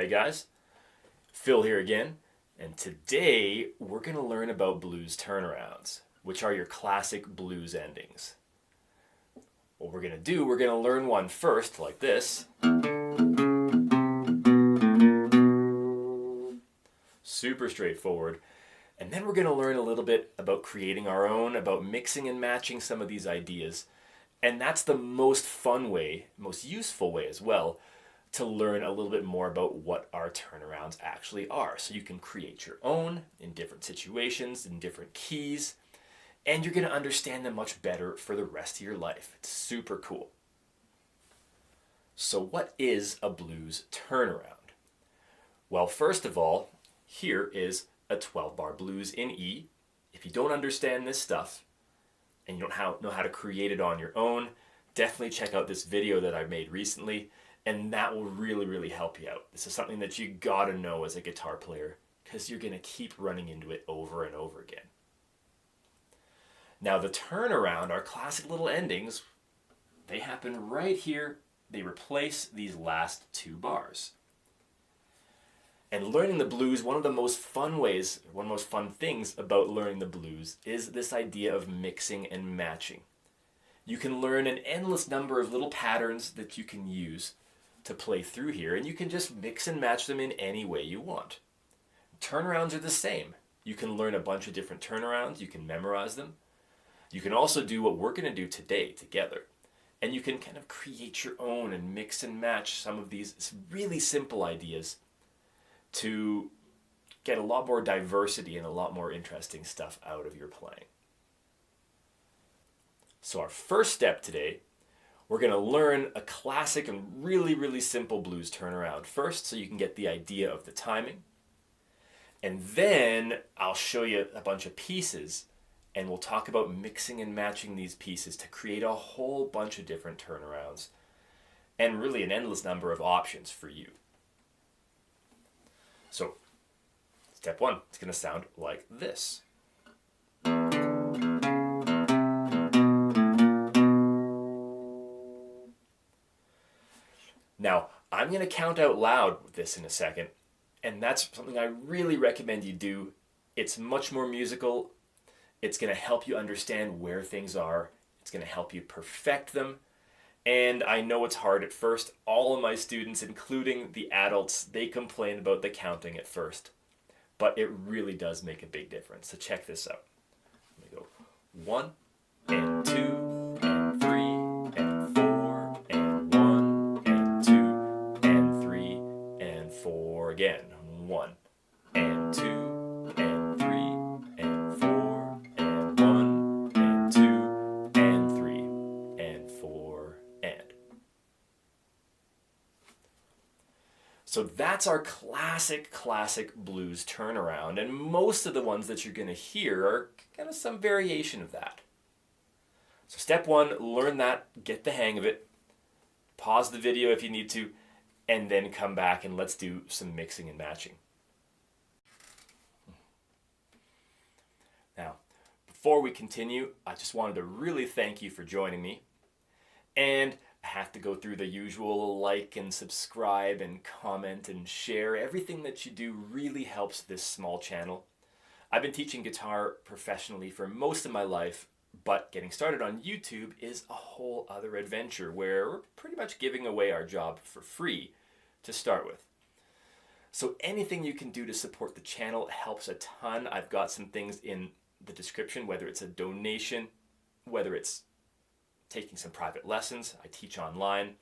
Hey guys, Phil here again, and today we're going to learn about blues turnarounds, which are your classic blues endings. What we're going to do, we're going to learn one first, like this. Super straightforward. And then we're going to learn a little bit about creating our own, about mixing and matching some of these ideas. And that's the most fun way, most useful way as well, to learn a little bit more about what our turnarounds actually are. So you can create your own in different situations, in different keys, and you're going to understand them much better for the rest of your life. It's super cool. So what is a blues turnaround? Well, first of all, here is a 12-bar blues in E. If you don't understand this stuff and you don't know how to create it on your own, definitely check out this video that I made recently, and that will really help you out. This is something that you gotta know as a guitar player because you're gonna keep running into it over and over again. Now the turnaround, our classic little endings, they happen right here. They replace these last two bars. And learning the blues, one of the most fun things about learning the blues is this idea of mixing and matching. You can learn an endless number of little patterns that you can use to play through here, and you can just mix and match them in any way you want. Turnarounds are the same. You can learn a bunch of different turnarounds, you can memorize them. You can also do what we're going to do today together, and you can kind of create your own and mix and match some of these really simple ideas to get a lot more diversity and a lot more interesting stuff out of your playing. So our first step today, we're going to learn a classic and really simple blues turnaround first so you can get the idea of the timing. And then I'll show you a bunch of pieces and we'll talk about mixing and matching these pieces to create a whole bunch of different turnarounds and really an endless number of options for you. So, step one, it's going to sound like this. Now, I'm going to count out loud with this in a second, and that's something I really recommend you do. It's much more musical. It's going to help you understand where things are. It's going to help you perfect them. And I know it's hard at first. All of my students, including the adults, they complain about the counting at first. But it really does make a big difference. So check this out. Let me go 1 and 2 and 3 and 4 and 1 and 2 and 3 and 4 again. 1 and 2 and 3 and 4 and 1 and 2 and 3 and 4 and. So that's our classic blues turnaround, and most of the ones that you're going to hear are kind of some variation of that. So step one, learn that, get the hang of it, pause the video if you need to, and then come back and let's do some mixing and matching. Now, before we continue, I just wanted to really thank you for joining me, and I have to go through the usual like and subscribe and comment and share. Everything that you do really helps this small channel. I've been teaching guitar professionally for most of my life, but getting started on YouTube is a whole other adventure where we're pretty much giving away our job for free to start with. So anything you can do to support the channel helps a ton. I've got some things in the description, whether it's a donation, whether it's taking some private lessons. I teach online.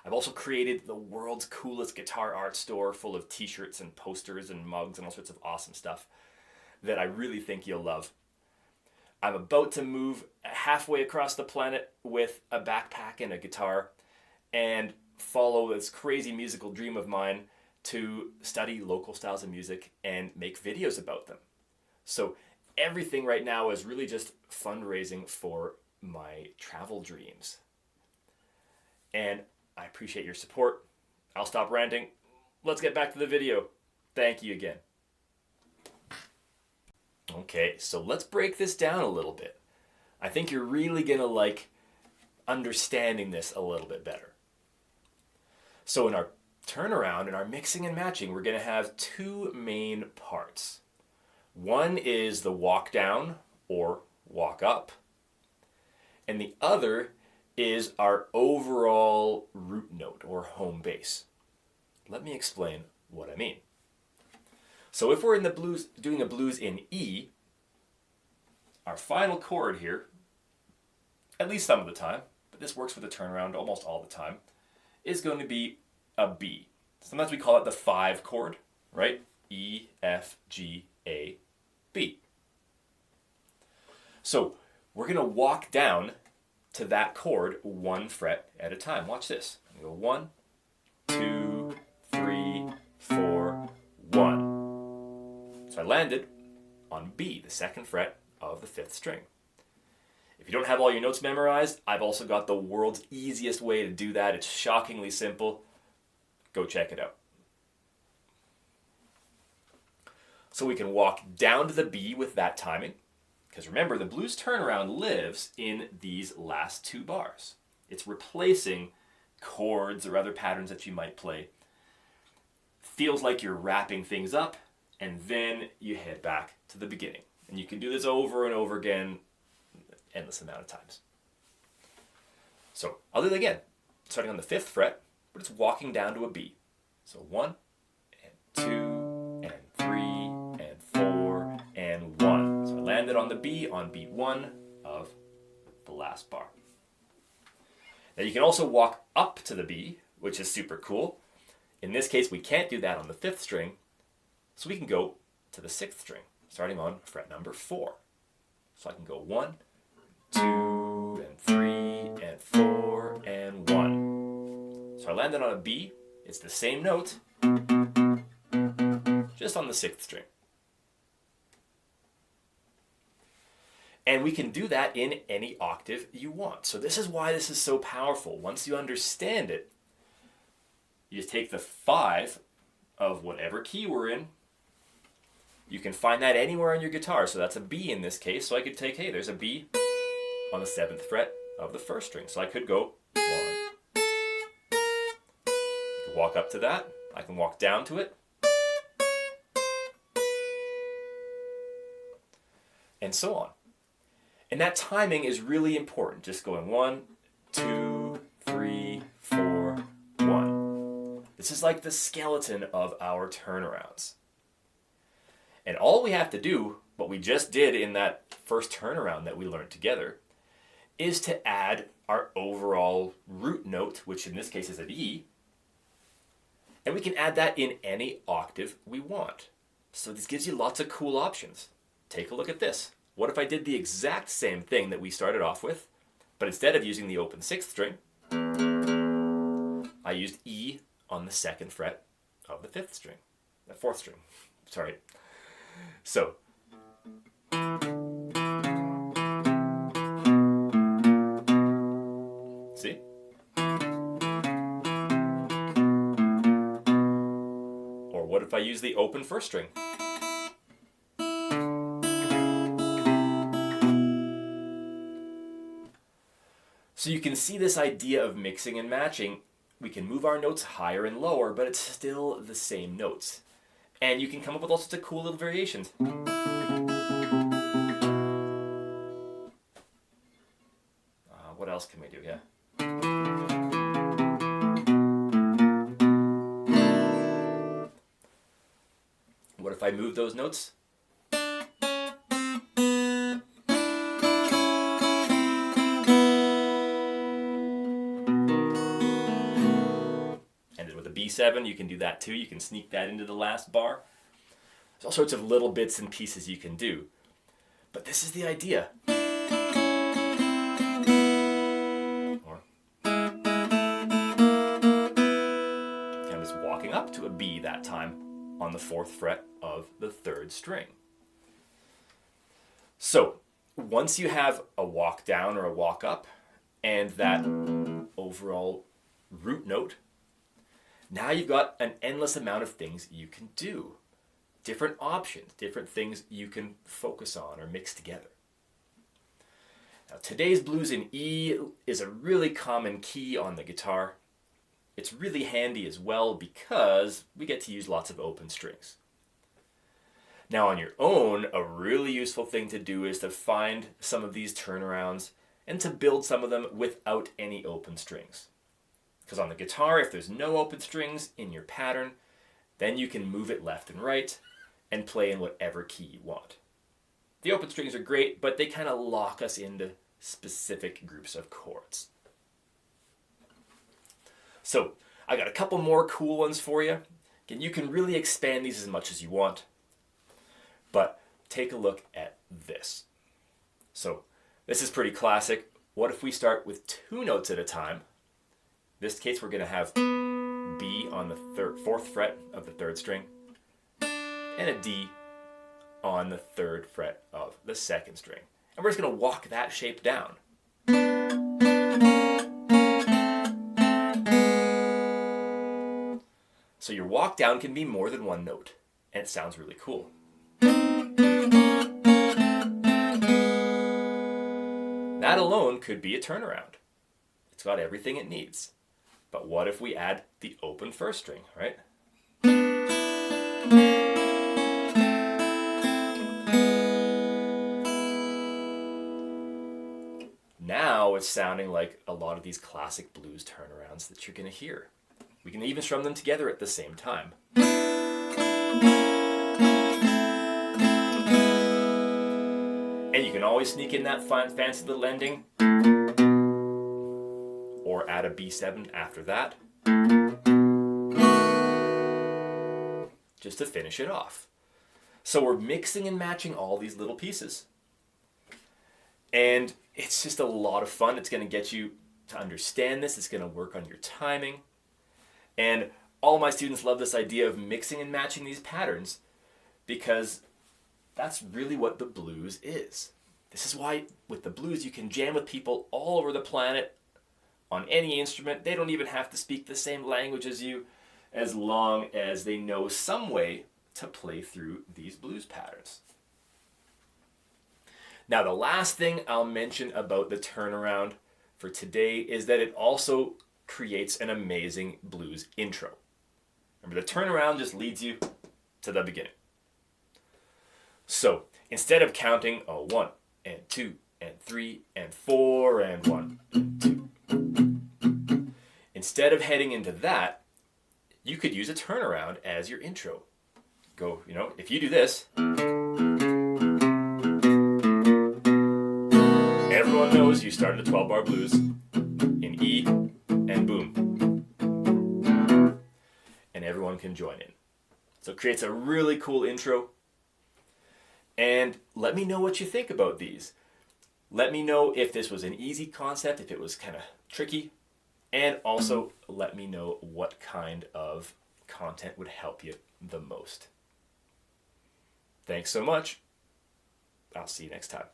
I've also created the world's coolest guitar art store full of t-shirts and posters and mugs and all sorts of awesome stuff that I really think you'll love. I'm about to move halfway across the planet with a backpack and a guitar and follow this crazy musical dream of mine to study local styles of music and make videos about them. So everything right now is really just fundraising for my travel dreams. And I appreciate your support. I'll stop ranting. Let's get back to the video. Thank you again. Okay, so let's break this down a little bit. I think you're really gonna like understanding this a little bit better. So in our turnaround, in our mixing and matching, we're going to have two main parts. One is the walk down or walk up, and the other is our overall root note or home base. Let me explain what I mean. So if we're in the blues, doing a blues in E, our final chord here, at least some of the time, but this works with a turnaround almost all the time, is going to be a B. Sometimes we call it the 5 chord, right? E, F, G, A, B. So we're going to walk down to that chord 1 fret at a time. Watch this. We go 1, 2, 3, 4, 1. So I landed on B, the 2nd fret of the 5th string. If you don't have all your notes memorized, I've also got the world's easiest way to do that. It's shockingly simple. Go check it out. So we can walk down to the B with that timing. Because remember, the blues turnaround lives in these last 2 bars. It's replacing chords or other patterns that you might play. Feels like you're wrapping things up, and then you head back to the beginning. And you can do this over and over again, endless amount of times. So I'll do it again, starting on the 5th fret, but it's walking down to a B. So 1, and 2, and 3, and 4, and 1. So I landed on the B on beat 1 of the last bar. Now you can also walk up to the B, which is super cool. In this case, we can't do that on the 5th string, so we can go to the 6th string, starting on fret number 4. So I can go 1, 2, and 3, and 4, and 1. So I landed on a B. It's the same note, just on the 6th string. And we can do that in any octave you want. So this is why this is so powerful. Once you understand it, you just take the 5 of whatever key we're in. You can find that anywhere on your guitar. So that's a B in this case. So I could take, hey, there's a B on the 7th fret of the 1st string. So I could go 1. I could walk up to that. I can walk down to it. And so on. And that timing is really important. Just going 1, 2, 3, 4, 1. This is like the skeleton of our turnarounds. And all we have to do, what we just did in that first turnaround that we learned together, is to add our overall root note, which in this case is an E, and we can add that in any octave we want. So this gives you lots of cool options. Take a look at this. What if I did the exact same thing that we started off with, but instead of using the open 6th string, I used E on the 2nd fret of the 5th string, the 4th string, sorry. So, see? Or what if I use the open 1st string? So you can see this idea of mixing and matching. We can move our notes higher and lower, but it's still the same notes. And you can come up with all sorts of cool little variations. What else can we do? Yeah. What if I move those notes? B7, you can do that too. You can sneak that into the last bar. There's all sorts of little bits and pieces you can do. But this is the idea. Or I'm just walking up to a B that time on the 4th fret of the 3rd string. So once you have a walk down or a walk up and that overall root note, now you've got an endless amount of things you can do. Different options, different things you can focus on or mix together. Now today's blues in E is a really common key on the guitar. it's really handy as well because we get to use lots of open strings. Now on your own, a really useful thing to do is to find some of these turnarounds and to build some of them without any open strings. Because on the guitar, if there's no open strings in your pattern, then you can move it left and right and play in whatever key you want. The open strings are great, but they kind of lock us into specific groups of chords. So I got a couple more cool ones for you. Again, you can really expand these as much as you want, but take a look at this. So this is pretty classic. What if we start with 2 notes at a time? In this case, we're going to have B on the 4th fret of the 3rd string and a D on the 3rd fret of the 2nd string. And we're just going to walk that shape down. So your walk down can be more than 1 note, and it sounds really cool. That alone could be a turnaround. It's got everything it needs. But what if we add the open 1st string, right? Now it's sounding like a lot of these classic blues turnarounds that you're going to hear. We can even strum them together at the same time. And you can always sneak in that fancy little ending, or add a B7 after that, just to finish it off. So we're mixing and matching all these little pieces. And it's just a lot of fun. It's going to get you to understand this. It's going to work on your timing. And all my students love this idea of mixing and matching these patterns because that's really what the blues is. This is why with the blues you can jam with people all over the planet on any instrument. They don't even have to speak the same language as you, as long as they know some way to play through these blues patterns. Now the last thing I'll mention about the turnaround for today is that it also creates an amazing blues intro. Remember, the turnaround just leads you to the beginning. So instead of counting 1 and 2 and 3 and 4 and 1 and 2, instead of heading into that, you could use a turnaround as your intro. Go, if you do this, everyone knows you started a 12-bar blues in E and boom. And everyone can join in. So it creates a really cool intro. And let me know what you think about these. Let me know if this was an easy concept, if it was kind of tricky. And also let me know what kind of content would help you the most. Thanks so much. I'll see you next time.